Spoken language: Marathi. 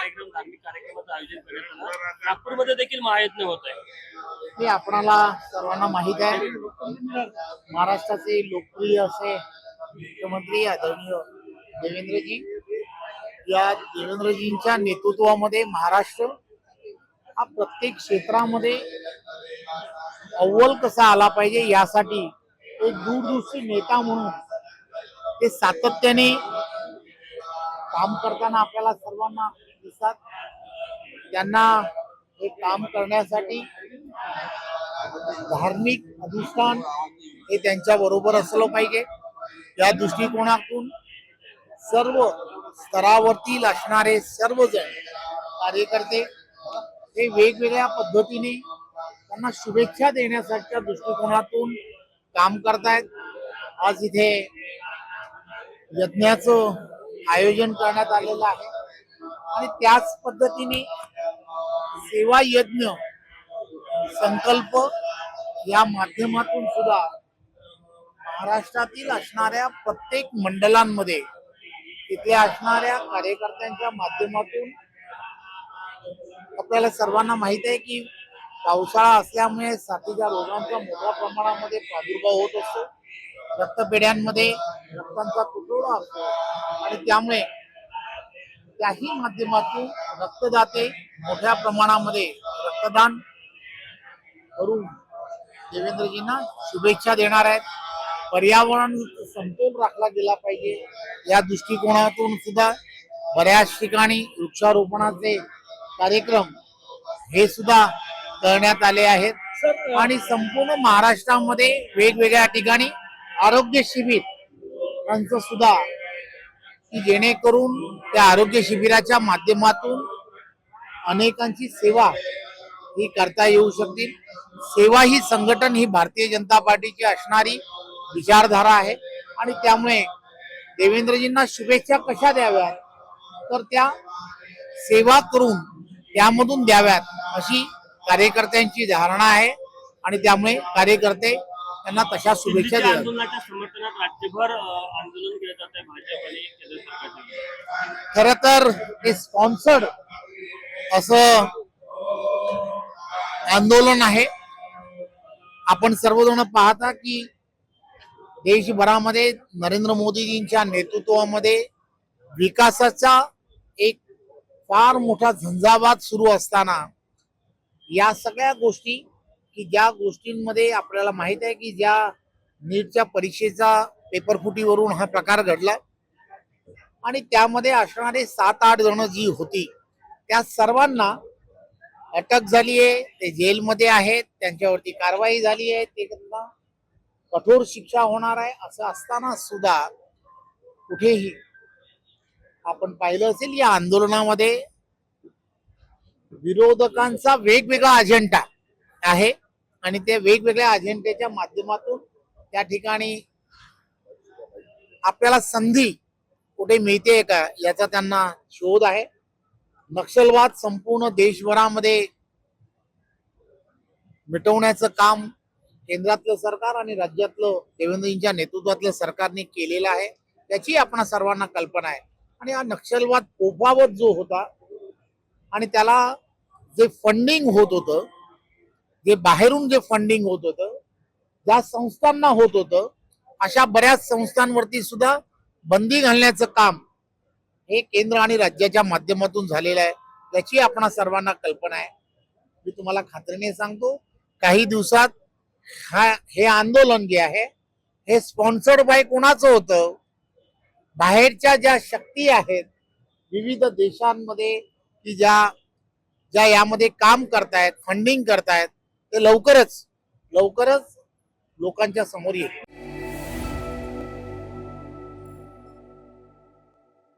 कार्यक्रम धार्मिक कार्यक्रमाचं आयोजन करण्यात आलं. नागपूरमध्ये देखील महायज्ञ होत आहे. हे आपणाला सर्वांना माहित आहे, महाराष्ट्राचे लोकप्रिय असे मुख्यमंत्री आदरणीय देवेंद्रजी, या देवेंद्रजींच्या नेतृत्वामध्ये महाराष्ट्र हा प्रत्येक क्षेत्रामध्ये अव्वल कसा आला पाहिजे यासाठी एक दूरदृष्टी नेता म्हणून ते सातत्याने काम करताना आपल्याला सर्वांना दिसतात. त्यांना हे काम करण्यासाठी धार्मिक अनुष्ठान हे त्यांच्या बरोबर असलं पाहिजे. या दृष्टिकोनातून सर्व स्तरावरती असणारे सर्वजण कार्यकर्ते हे वेगवेगळ्या पद्धतीने त्यांना शुभेच्छा देण्यासाठीच्या दृष्टिकोनातून काम करतायत. आज इथे यज्ञाचं आयोजन करण्यात आलेलं आहे आणि त्याच पद्धतीने सेवा यज्ञ संकल्प या माध्यमातून सुद्धा महाराष्ट्रातील असणाऱ्या प्रत्येक मंडलांमध्ये तिथल्या असणाऱ्या कार्यकर्त्यांच्या माध्यमातून आपल्याला सर्वांना माहित आहे की पावसाळा असल्यामुळे साथीच्या रोगांचा मोठ्या प्रमाणामध्ये प्रादुर्भाव होत असतो. रक्तपेढ्यांमध्ये रक्तांचा तुटवडा असतो आणि त्यामुळे त्याही माध्यमातून रक्तदाते मोठ्या प्रमाणामध्ये रक्तदान करून देवेंद्रजींना शुभेच्छा देणार आहेत. पर्यावरण समतोल राखला गेला पाहिजे या दृष्टिकोनातून सुद्धा बऱ्याच ठिकाणी वृक्षारोपणाचे कार्यक्रम हे सुद्धा करण्यात आले आहेत आणि संपूर्ण महाराष्ट्रामध्ये वेगवेगळ्या ठिकाणी आरोग्य शिबिर यांचं सुद्धा की जेणेकरून त्या आरोग्य शिबिराच्या माध्यमातून अनेकांची सेवा ही करता येऊ शकतील. सेवा ही संघटन ही भारतीय जनता पार्टीची असणारी विचारधारा आहे आणि त्यामुळे देवेंद्रजींना शुभेच्छा कशा द्याव्यात तर त्या सेवा करून त्यामधून द्याव्यात अशी कार्यकर्त्यांची धारणा आहे आणि त्यामुळे कार्यकर्ते त्यांना तशा शुभेच्छा देतात. आंदोलनाच्या समर्थनात राज्यभर आंदोलन केलं जात आहे भाजप आणि केंद्र सरकारचे. खर तर हे स्पॉन्सर्ड असं आंदोलन आहे. आपण सर्वजण पाहता की देशभरामध्ये नरेंद्र मोदीजींच्या नेतृत्वामध्ये विकासाचा एक फार मोठा झंझावात सुरू असताना या सगळ्या गोष्टी की ज्या गोष्टींमध्ये आपल्याला माहित आहे की ज्या नीटच्या परीक्षेचा पेपरफुटीवरून हा प्रकार घडला आणि त्यामध्ये असणारे 7-8 जण जी होती त्या सर्वांना अटक झाली आहे. ते जेलमध्ये आहेत, त्यांच्यावरती कारवाई झाली आहे, ते त्यांना कठोर शिक्षा होणार आहे. असं असताना सुद्धा कुठेही आपण पाहिलं असेल या आंदोलनामध्ये विरोधकांचा वेगवेगळा अजेंडा आहे आणि त्या वेगवेगळ्या अजेंड्याच्या माध्यमातून त्या ठिकाणी आपल्याला संधी कुठे मिळते का याचा त्यांना शोध आहे. नक्षलवाद संपूर्ण देशभरामध्ये मिटवण्याचं काम केंद्रातलं सरकार आणि राज्यातलं देवेंद्रजींच्या नेतृत्वातल्या सरकारने केलेलं आहे. त्याची आपण सर्वांना कल्पना आहे आणि हा नक्षलवाद फोफावत जो होता आणि त्याला जे फंडिंग होत होतं, जे बाहेरून जे फंडिंग होत होतं, ज्या संस्थांना होत होतं, अशा बऱ्याच संस्थांवरती सुद्धा बंदी घालण्याचं काम हे केंद्र आणि राज्याच्या माध्यमातून झालेलं आहे. याची आपण सर्वांना कल्पना आहे. मी तुम्हाला खात्रीने सांगतो काही दिवसात हे आंदोलन जे आहे हे स्पॉन्सर्ड बाय कोणाचं होतं, बाहेरच्या ज्या शक्ती आहेत विविध देशांमध्ये की ज्या यामध्ये काम करतायत, फंडिंग करतायत, ते लवकरच लोकांच्या समोर येईल.